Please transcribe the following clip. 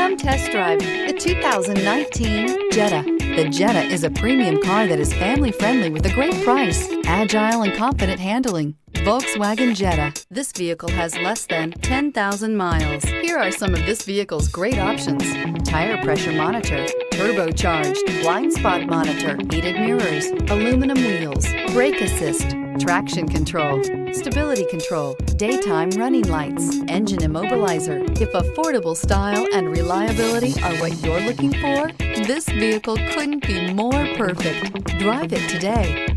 Come test drive the 2019 Jetta. The Jetta is a premium car that is family-friendly with a great price, agile and confident handling. Volkswagen Jetta. This vehicle has less than 10,000 miles. Here are some of this vehicle's great options: tire pressure monitor, turbocharged, blind spot monitor, heated mirrors, aluminum wheels, brake assist, traction control, stability control, daytime running lights, engine immobilizer. If affordable style and reliability are what you're looking for, this vehicle couldn't be more perfect. Drive it today.